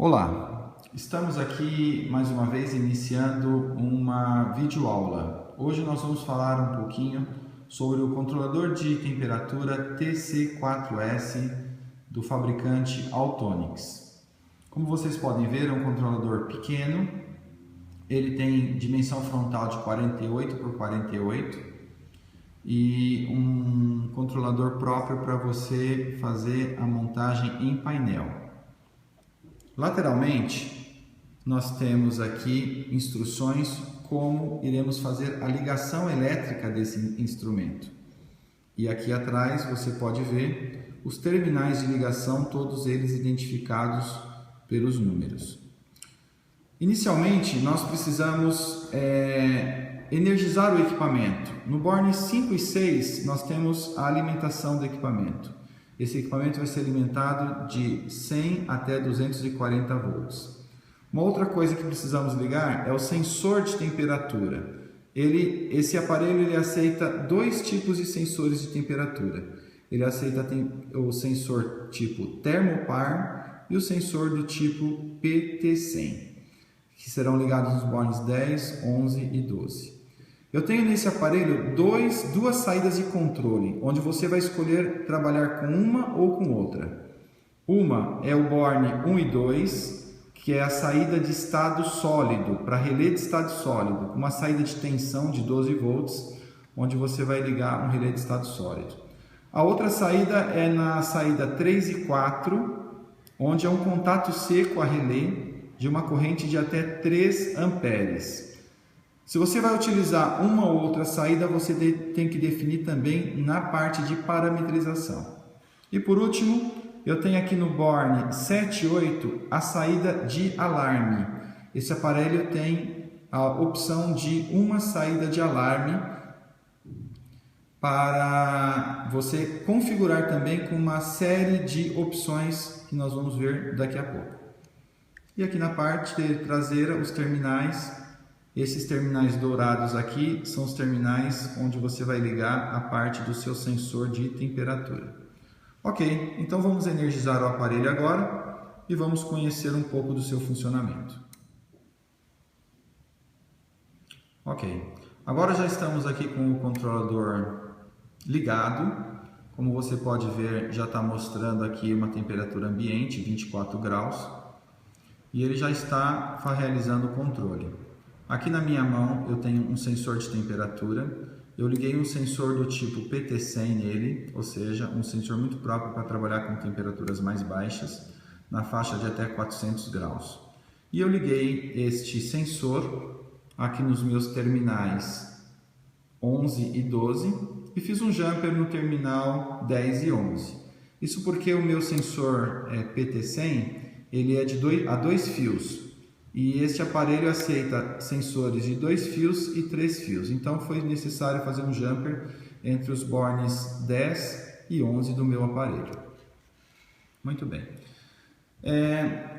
Olá, estamos aqui mais uma vez iniciando uma videoaula. Hoje nós vamos falar um pouquinho sobre o controlador de temperatura TC4S do fabricante Altonix. Como vocês podem ver, é um controlador pequeno, ele tem dimensão frontal de 48 por 48 e um controlador próprio para você fazer a montagem em painel. Lateralmente, nós temos aqui instruções como iremos fazer a ligação elétrica desse instrumento. E aqui atrás você pode ver os terminais de ligação, todos eles identificados pelos números. Inicialmente, nós precisamos energizar o equipamento. No borne 5 e 6, nós temos a alimentação do equipamento. Esse equipamento vai ser alimentado de 100 até 240 volts. Uma outra coisa que precisamos ligar é o sensor de temperatura. Esse aparelho ele aceita dois tipos de sensores de temperatura. Ele aceita o sensor tipo Thermopar e o sensor do tipo PT100, que serão ligados nos bornes 10, 11 e 12. Eu tenho nesse aparelho duas saídas de controle, onde você vai escolher trabalhar com uma ou com outra. Uma é o borne 1 e 2, que é a saída de estado sólido, para relé de estado sólido, uma saída de tensão de 12 volts, onde você vai ligar um relé de estado sólido. A outra saída é na saída 3 e 4, onde é um contato seco a relé de uma corrente de até 3 amperes. Se você vai utilizar uma ou outra saída, você tem que definir também na parte de parametrização. E por último, eu tenho aqui no borne 7 e 8 a saída de alarme. Esse aparelho tem a opção de uma saída de alarme para você configurar também com uma série de opções que nós vamos ver daqui a pouco. E aqui na parte traseira, os terminais. Esses terminais dourados aqui são os terminais onde você vai ligar a parte do seu sensor de temperatura. Ok, então vamos energizar o aparelho agora e vamos conhecer um pouco do seu funcionamento. Ok, agora já estamos aqui com o controlador ligado. Como você pode ver, já está mostrando aqui uma temperatura ambiente, 24 graus, e ele já está realizando o controle. Aqui na minha mão eu tenho um sensor de temperatura, eu liguei um sensor do tipo PT100 nele, ou seja, um sensor muito próprio para trabalhar com temperaturas mais baixas, na faixa de até 400 graus. E eu liguei este sensor aqui nos meus terminais 11 e 12 e fiz um jumper no terminal 10 e 11. Isso porque o meu sensor PT100 ele é a 2 fios. E este aparelho aceita sensores de 2 fios e 3 fios. Então foi necessário fazer um jumper entre os bornes 10 e 11 do meu aparelho. Muito bem.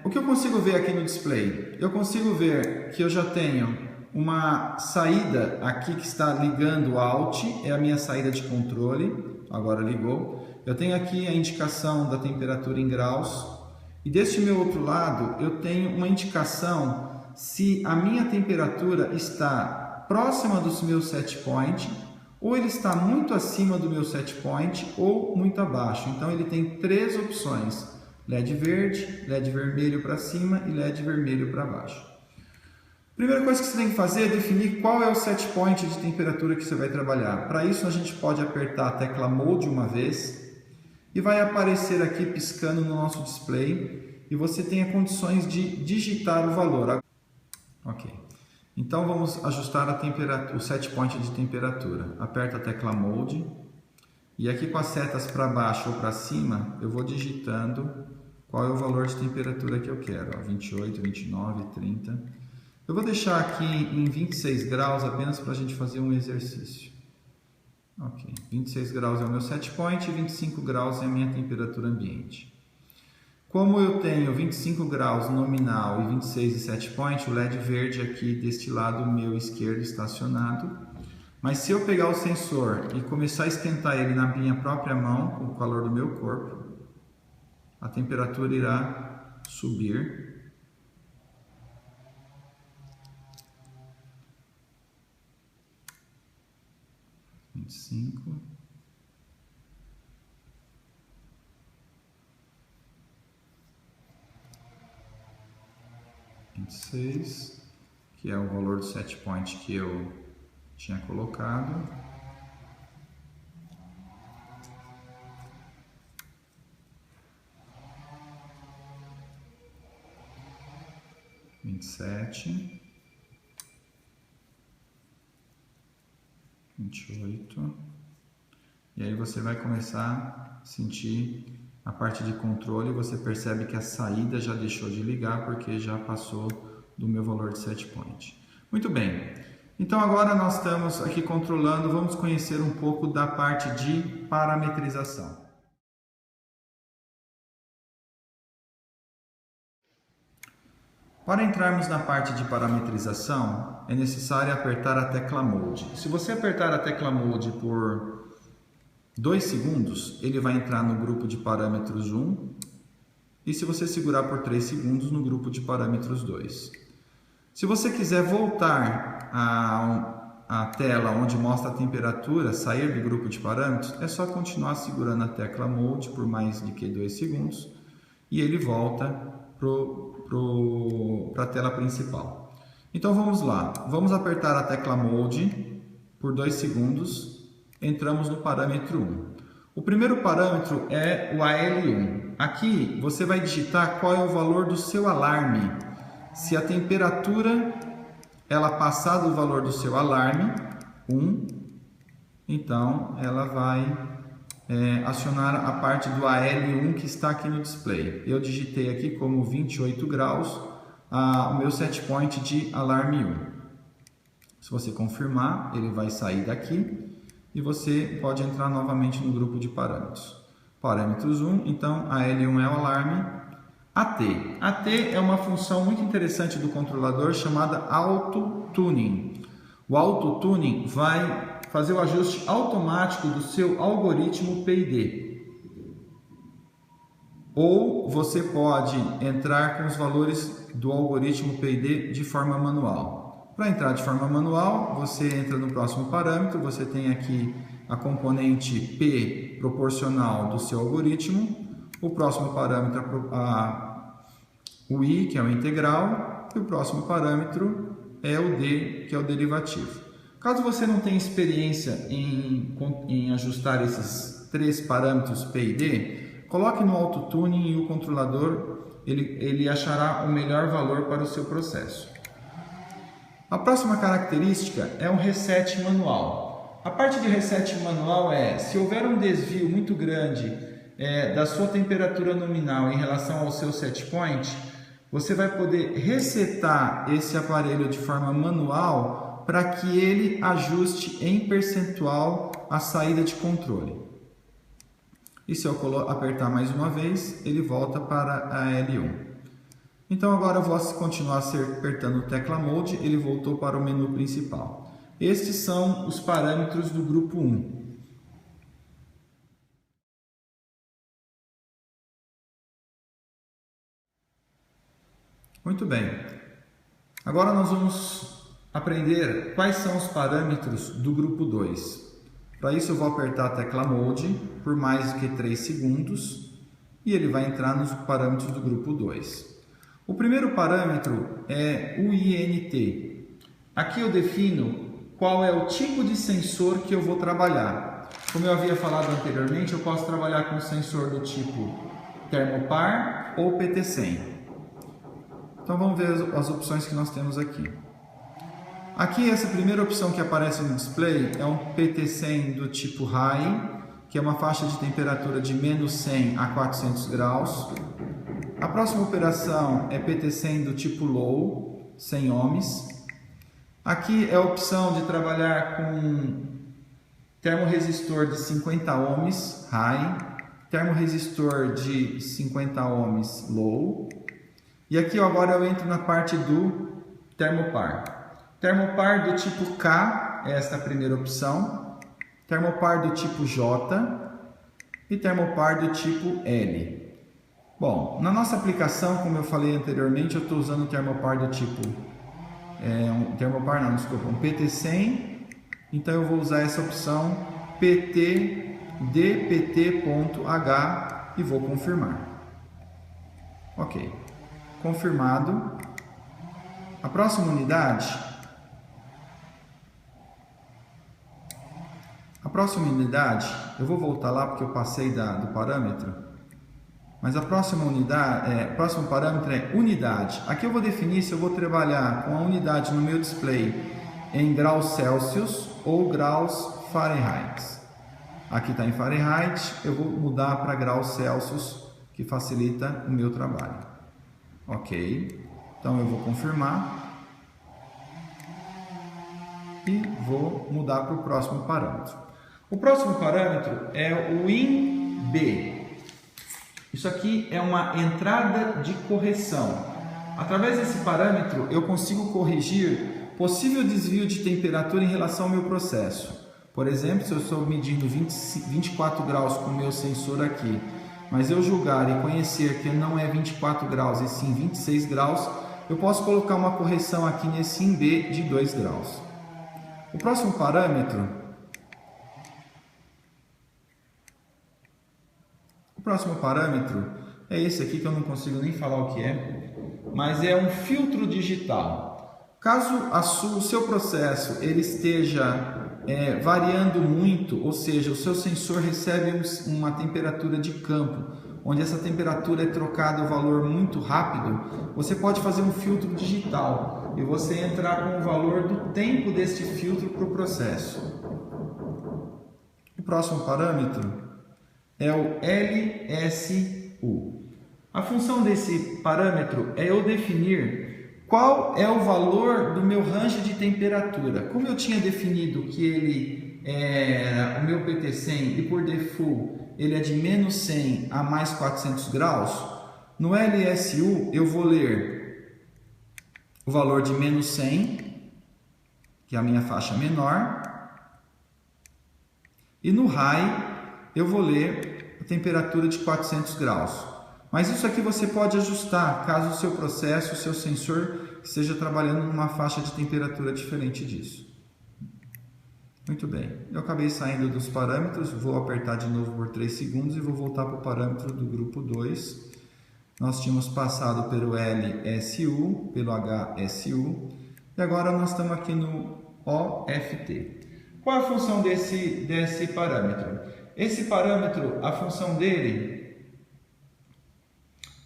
O que eu consigo ver aqui no display? Eu consigo ver que eu já tenho uma saída aqui que está ligando o out, é a minha saída de controle, agora ligou. Eu tenho aqui a indicação da temperatura em graus. E deste meu outro lado, eu tenho uma indicação se a minha temperatura está próxima do meu set point, ou ele está muito acima do meu set point, ou muito abaixo. Então ele tem 3 opções: LED verde, LED vermelho para cima e LED vermelho para baixo. Primeira coisa que você tem que fazer é definir qual é o set point de temperatura que você vai trabalhar. Para isso a gente pode apertar a tecla Mode uma vez, e vai aparecer aqui piscando no nosso display e você tem condições de digitar o valor. Ok, então vamos ajustar a temperatura, o set point de temperatura. Aperta a tecla Mode e aqui com as setas para baixo ou para cima eu vou digitando qual é o valor de temperatura que eu quero. 28, 29, 30. Eu vou deixar aqui em 26 graus apenas para a gente fazer um exercício. Ok, 26 graus é o meu set point e 25 graus é a minha temperatura ambiente. Como eu tenho 25 graus nominal e 26 de set point, o LED verde aqui deste lado meu esquerdo estacionado. Mas se eu pegar o sensor e começar a esquentar ele na minha própria mão, com o calor do meu corpo, a temperatura irá subir 25, 26, que é o valor do set point que eu tinha colocado. 27, 28, e aí você vai começar a sentir a parte de controle. Você percebe que a saída já deixou de ligar porque já passou do meu valor de set point. Muito bem, então agora nós estamos aqui controlando, vamos conhecer um pouco da parte de parametrização. Para entrarmos na parte de parametrização, é necessário apertar a tecla Mode. Se você apertar a tecla Mode por 2 segundos, ele vai entrar no grupo de parâmetros 1, e se você segurar por 3 segundos, no grupo de parâmetros 2. Se você quiser voltar à tela onde mostra a temperatura, sair do grupo de parâmetros, é só continuar segurando a tecla Mode por mais de 2 segundos, e ele volta para a tela principal. Então vamos lá, vamos apertar a tecla Mode por 2 segundos, entramos no parâmetro 1. O primeiro parâmetro é o AL1. Aqui você vai digitar qual é o valor do seu alarme. Se a temperatura ela passar do valor do seu alarme, 1, então ela vai acionar a parte do AL1 que está aqui no display. Eu digitei aqui como 28 graus o meu set point de alarme 1. Se você confirmar, ele vai sair daqui e você pode entrar novamente no grupo de parâmetros. Parâmetros 1, então AL1 é o alarme. AT. AT é uma função muito interessante do controlador chamada Auto Tuning. O Auto Tuning vai fazer o ajuste automático do seu algoritmo PID. Ou você pode entrar com os valores do algoritmo PID de forma manual. Para entrar de forma manual, você entra no próximo parâmetro, você tem aqui a componente P proporcional do seu algoritmo, o próximo parâmetro o I, que é o integral, e o próximo parâmetro é o D, que é o derivativo. Caso você não tenha experiência em ajustar esses 3 parâmetros P e D, coloque no Auto Tuning e o controlador ele achará o melhor valor para o seu processo. A próxima característica é um reset manual. A parte de reset manual é, se houver um desvio muito grande da sua temperatura nominal em relação ao seu set point, você vai poder resetar esse aparelho de forma manual para que ele ajuste em percentual a saída de controle. E se eu apertar mais uma vez, ele volta para a L1. Então agora eu vou continuar apertando a tecla Mode, ele voltou para o menu principal. Estes são os parâmetros do grupo 1. Muito bem. Agora nós vamos aprender quais são os parâmetros do grupo 2. Para isso eu vou apertar a tecla Mode por mais do que 3 segundos e ele vai entrar nos parâmetros do grupo 2. O primeiro parâmetro é o INT. Aqui eu defino qual é o tipo de sensor que eu vou trabalhar. Como eu havia falado anteriormente, eu posso trabalhar com sensor do tipo Thermopar ou PT100. Então vamos ver as opções que nós temos aqui. Aqui essa primeira opção que aparece no display é um PT100 do tipo High, que é uma faixa de temperatura de menos 100 a 400 graus. A próxima operação é PT100 do tipo Low, 100 ohms. Aqui é a opção de trabalhar com termoresistor de 50 ohms High, termoresistor de 50 ohms Low. E aqui agora eu entro na parte do Thermopar. Thermopar do tipo K, esta é a primeira opção. Thermopar do tipo J e Thermopar do tipo L. Bom, na nossa aplicação, como eu falei anteriormente, eu estou usando o Thermopar do tipo... um PT100. Então eu vou usar essa opção pt dpt.h e vou confirmar. Ok, confirmado. A próxima unidade, eu vou voltar lá porque eu passei do parâmetro, mas a próxima unidade, próximo parâmetro é unidade. Aqui eu vou definir se eu vou trabalhar com a unidade no meu display em graus Celsius ou graus Fahrenheit. Aqui está em Fahrenheit, eu vou mudar para graus Celsius, que facilita o meu trabalho. Ok, então eu vou confirmar e vou mudar para o próximo parâmetro. O próximo parâmetro é o INB. Isso aqui é uma entrada de correção. Através desse parâmetro eu consigo corrigir possível desvio de temperatura em relação ao meu processo. Por exemplo, se eu estou medindo 24 graus com o meu sensor aqui, mas eu julgar e conhecer que não é 24 graus e sim 26 graus, eu posso colocar uma correção aqui nesse INB de 2 graus. O próximo parâmetro é esse aqui que eu não consigo nem falar o que é, mas é um filtro digital. Caso o seu processo ele esteja variando muito, ou seja, o seu sensor recebe uma temperatura de campo, onde essa temperatura é trocada o valor muito rápido, você pode fazer um filtro digital e você entrar com o valor do tempo deste filtro para o processo. O próximo parâmetro é o LSU. A função desse parâmetro é eu definir qual é o valor do meu range de temperatura. Como eu tinha definido que ele é o meu PT100 e por default ele é de menos 100 a mais 400 graus, no LSU eu vou ler o valor de menos 100, que é a minha faixa menor, e no high eu vou ler a temperatura de 400 graus. Mas isso aqui você pode ajustar caso o seu processo, o seu sensor esteja trabalhando numa faixa de temperatura diferente disso. Muito bem, eu acabei saindo dos parâmetros, vou apertar de novo por 3 segundos e vou voltar para o parâmetro do grupo 2. Nós tínhamos passado pelo LSU, pelo HSU e agora nós estamos aqui no OFT. Qual é a função desse parâmetro? Esse parâmetro, a função dele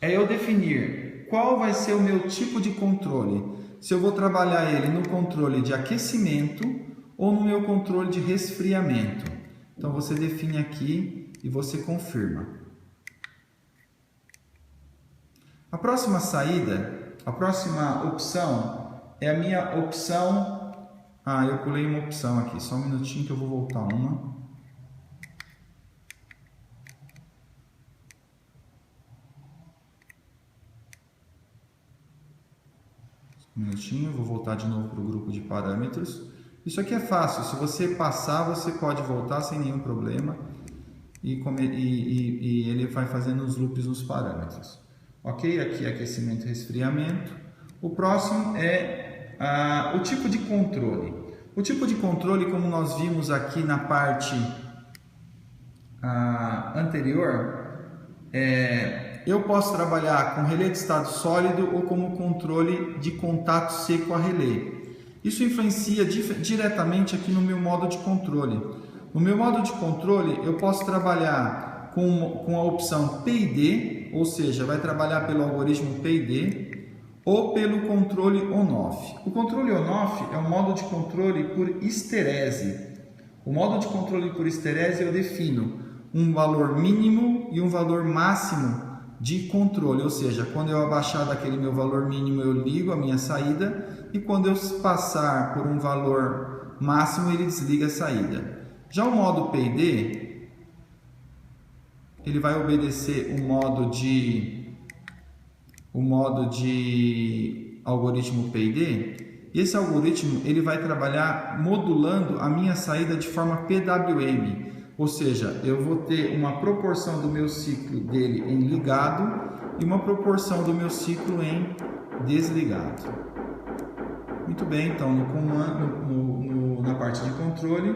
é eu definir qual vai ser o meu tipo de controle. Se eu vou trabalhar ele no controle de aquecimento ou no meu controle de resfriamento. Então você define aqui e você confirma. A próxima saída, a próxima opção é a minha opção. Eu pulei uma opção aqui, só um minutinho que eu vou voltar uma. Um minutinho, vou voltar de novo para o grupo de parâmetros. Isso aqui é fácil, se você passar, você pode voltar sem nenhum problema e ele vai fazendo os loops nos parâmetros. Ok? Aqui é aquecimento e resfriamento. O próximo é o tipo de controle. O tipo de controle, como nós vimos aqui na parte anterior, eu posso trabalhar com relé de estado sólido ou como controle de contato seco a relé. Isso influencia diretamente aqui no meu modo de controle. No meu modo de controle, eu posso trabalhar com a opção PID, ou seja, vai trabalhar pelo algoritmo PID ou pelo controle on-off. O controle on-off é um modo de controle por histerese. O modo de controle por histerese eu defino um valor mínimo e um valor máximo de controle, ou seja, quando eu abaixar daquele meu valor mínimo eu ligo a minha saída e quando eu passar por um valor máximo ele desliga a saída. Já o modo PID, ele vai obedecer o modo de algoritmo PID. E esse algoritmo ele vai trabalhar modulando a minha saída de forma PWM. Ou seja, eu vou ter uma proporção do meu ciclo dele em ligado e uma proporção do meu ciclo em desligado. Muito bem, então na parte de controle,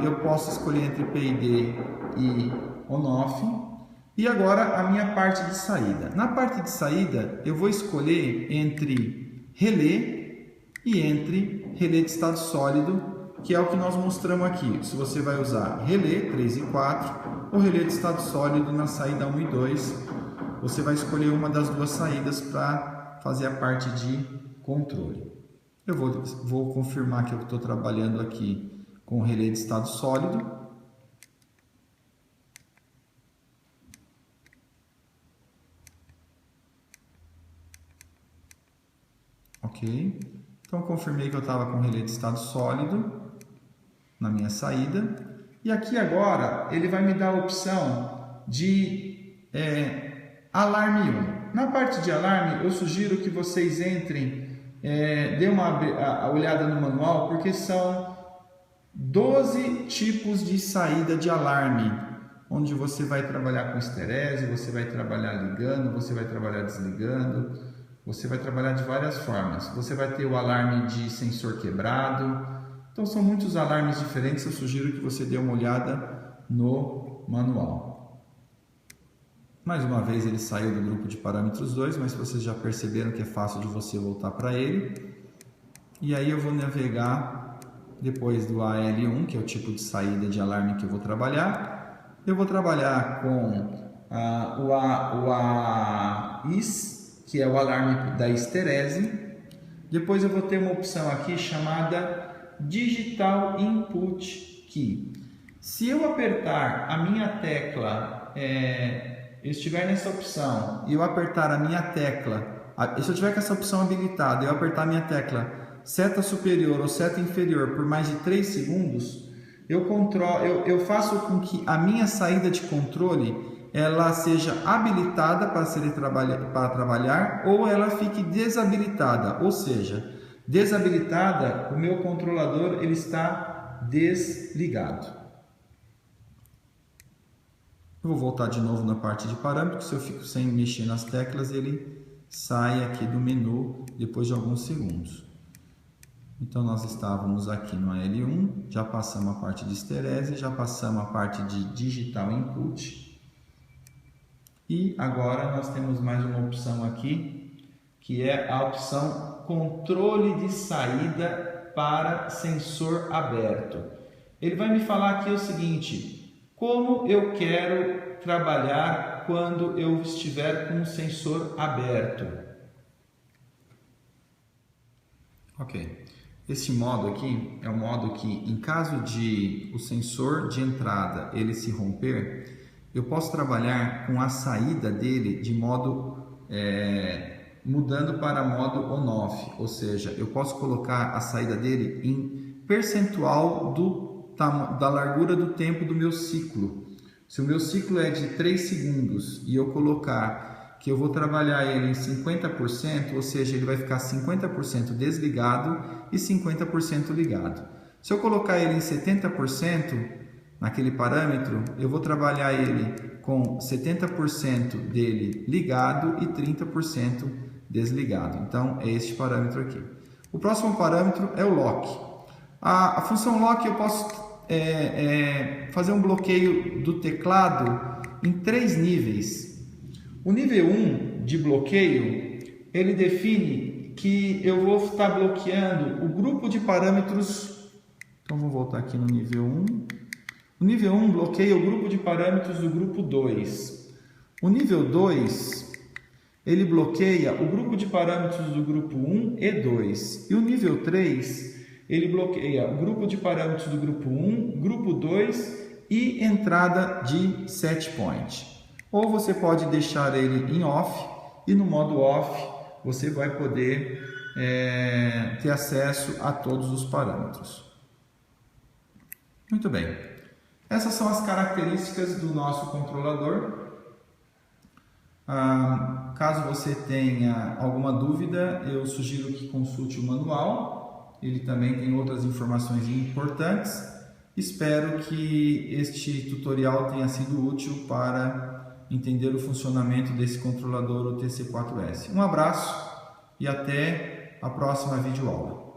eu posso escolher entre PID e on-off. E agora a minha parte de saída. Na parte de saída, eu vou escolher entre relé e entre relé de estado sólido, que é o que nós mostramos aqui. Se você vai usar relé 3 e 4 ou relé de estado sólido na saída 1 e 2, você vai escolher uma das duas saídas para fazer a parte de controle. Eu vou confirmar que eu estou trabalhando aqui com relé de estado sólido. Ok, então confirmei que eu estava com relé de estado sólido na minha saída. E aqui agora ele vai me dar a opção de alarme 1. Na parte de alarme eu sugiro que vocês entrem, dêem uma olhada no manual, porque são 12 tipos de saída de alarme, onde você vai trabalhar com esterese, você vai trabalhar ligando, você vai trabalhar desligando. Você vai trabalhar de várias formas. Você vai ter o alarme de sensor quebrado. Então são muitos alarmes diferentes. Eu sugiro que você dê uma olhada no manual. Mais uma vez ele saiu do grupo de parâmetros 2, mas vocês já perceberam que é fácil de você voltar para ele. E aí eu vou navegar depois do AL1, que é o tipo de saída de alarme que eu vou trabalhar. Eu vou trabalhar com o AIS, que é o alarme da esterese. Depois eu vou ter uma opção aqui chamada Digital Input Key. Se eu apertar a minha tecla, eu estiver nessa opção e eu apertar a minha tecla, se eu tiver com essa opção habilitada, eu apertar a minha tecla seta superior ou seta inferior por mais de 3 segundos, eu faço com que a minha saída de controle ela seja habilitada para trabalhar ou ela fique desabilitada, ou seja, desabilitada, o meu controlador ele está desligado. Eu vou voltar de novo na parte de parâmetros. Se eu fico sem mexer nas teclas, ele sai aqui do menu depois de alguns segundos. Então nós estávamos aqui no AL1, já passamos a parte de esterese, já passamos a parte de digital input. E agora nós temos mais uma opção aqui, que é a opção controle de saída para sensor aberto. Ele vai me falar aqui o seguinte: como eu quero trabalhar quando eu estiver com o sensor aberto. Ok, esse modo aqui é o modo que, em caso de o sensor de entrada ele se romper, eu posso trabalhar com a saída dele de modo mudando para modo on-off, ou seja, eu posso colocar a saída dele em percentual da largura do tempo do meu ciclo. Se o meu ciclo é de 3 segundos e eu colocar que eu vou trabalhar ele em 50%, ou seja, ele vai ficar 50% desligado e 50% ligado. Se eu colocar ele em 70%, naquele parâmetro, eu vou trabalhar ele com 70% dele ligado e 30% desligado. Então, é este parâmetro aqui. O próximo parâmetro é o lock. A função lock eu posso fazer um bloqueio do teclado em 3 níveis. O nível 1 de bloqueio, ele define que eu vou estar bloqueando o grupo de parâmetros. Então, vou voltar aqui no nível 1. O nível 1 bloqueia o grupo de parâmetros do grupo 2. O nível 2, ele bloqueia o grupo de parâmetros do grupo 1 e 2. E o nível 3, ele bloqueia o grupo de parâmetros do grupo 1, grupo 2 e entrada de set point. Ou você pode deixar ele em off e no modo off você vai poder ter acesso a todos os parâmetros. Muito bem. Essas são as características do nosso controlador. Caso você tenha alguma dúvida, eu sugiro que consulte o manual. Ele também tem outras informações importantes. Espero que este tutorial tenha sido útil para entender o funcionamento desse controlador, o TC4S. Um abraço e até a próxima videoaula.